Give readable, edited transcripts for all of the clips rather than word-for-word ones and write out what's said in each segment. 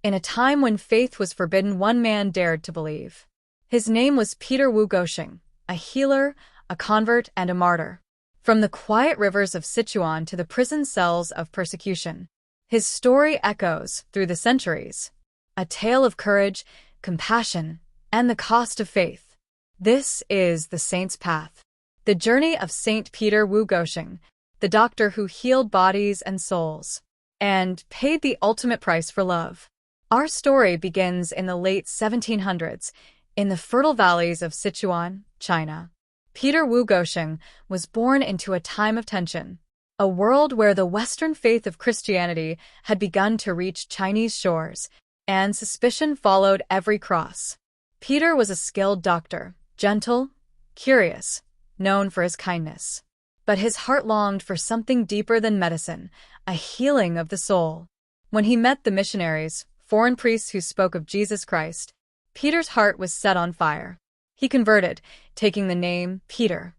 In a time when faith was forbidden, one man dared to believe. His name was Peter Wu Gousheng, a healer, a convert, and a martyr. From the quiet rivers of Sichuan to the prison cells of persecution, his story echoes through the centuries, a tale of courage, compassion, and the cost of faith. This is the Saint's Path, the journey of Saint Peter Wu Gousheng, the doctor who healed bodies and souls, and paid the ultimate price for love. Our story begins in the late 1700s, in the fertile valleys of Sichuan, China. Peter Wu Gousheng was born into a time of tension, a world where the Western faith of Christianity had begun to reach Chinese shores, and suspicion followed every cross. Peter was a skilled doctor, gentle, curious, known for his kindness. But his heart longed for something deeper than medicine, a healing of the soul. When he met the missionaries, foreign priests who spoke of Jesus Christ, Peter's heart was set on fire. He converted, taking the name Peter.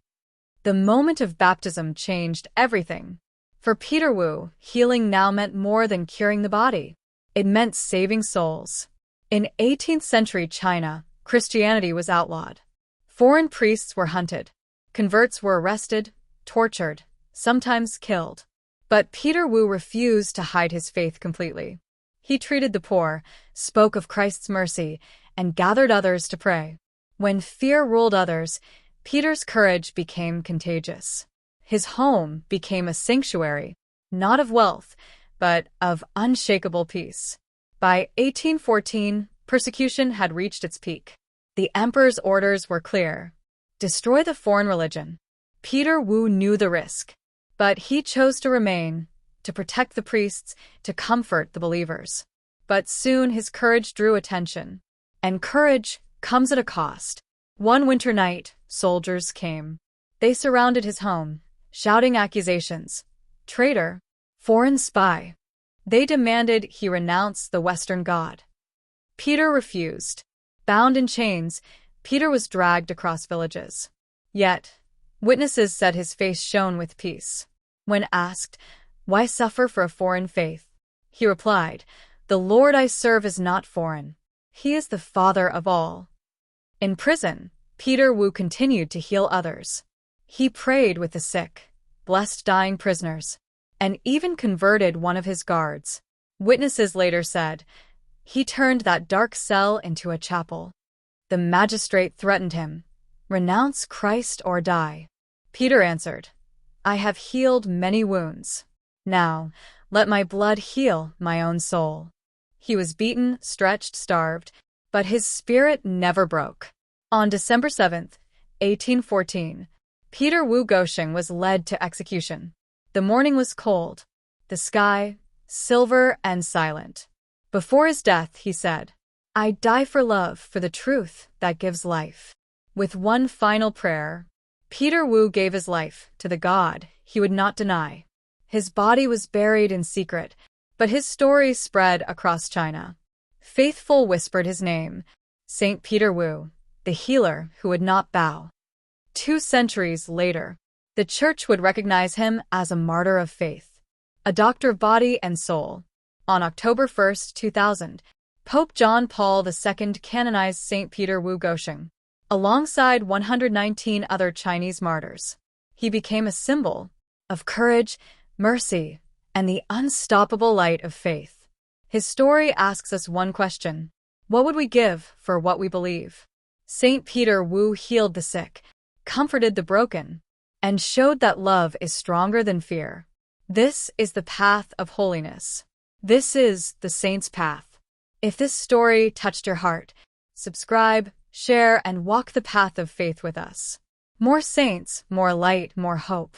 The moment of baptism changed everything. For Peter Wu, healing now meant more than curing the body. It meant saving souls. In 18th century China, Christianity was outlawed. Foreign priests were hunted. Converts were arrested, tortured, sometimes killed. But Peter Wu refused to hide his faith completely. He treated the poor, spoke of Christ's mercy, and gathered others to pray. When fear ruled others, Peter's courage became contagious. His home became a sanctuary, not of wealth, but of unshakable peace. By 1814, persecution had reached its peak. The emperor's orders were clear: destroy the foreign religion. Peter Wu knew the risk, but he chose to remain, to protect the priests, to comfort the believers. But soon his courage drew attention. And courage comes at a cost. One winter night, soldiers came. They surrounded his home, shouting accusations: traitor, foreign spy. They demanded he renounce the Western God. Peter refused. Bound in chains, Peter was dragged across villages. Yet, witnesses said his face shone with peace. When asked, "Why suffer for a foreign faith?" he replied, "The Lord I serve is not foreign. He is the Father of all." In prison, Peter Wu continued to heal others. He prayed with the sick, blessed dying prisoners, and even converted one of his guards. Witnesses later said, he turned that dark cell into a chapel. The magistrate threatened him, "Renounce Christ or die." Peter answered, "I have healed many wounds. Now, let my blood heal my own soul." He was beaten, stretched, starved, but his spirit never broke. On December 7th, 1814, Peter Wu Gousheng was led to execution. The morning was cold, the sky silver and silent. Before his death, he said, "I die for love, for the truth that gives life." With one final prayer, Peter Wu gave his life to the God he would not deny. His body was buried in secret, but his story spread across China. Faithful whispered his name, Saint Peter Wu, the healer who would not bow. 2 centuries later, the Church would recognize him as a martyr of faith, a doctor of body and soul. On October 1st, 2000, Pope John Paul II canonized Saint Peter Wu Gousheng, alongside 119 other Chinese martyrs. He became a symbol of courage, mercy, and the unstoppable light of faith. His story asks us one question: what would we give for what we believe? Saint Peter Wu healed the sick, comforted the broken, and showed that love is stronger than fear. This is the path of holiness. This is the Saint's Path. If this story touched your heart, subscribe, share, and walk the path of faith with us. More saints, more light, more hope.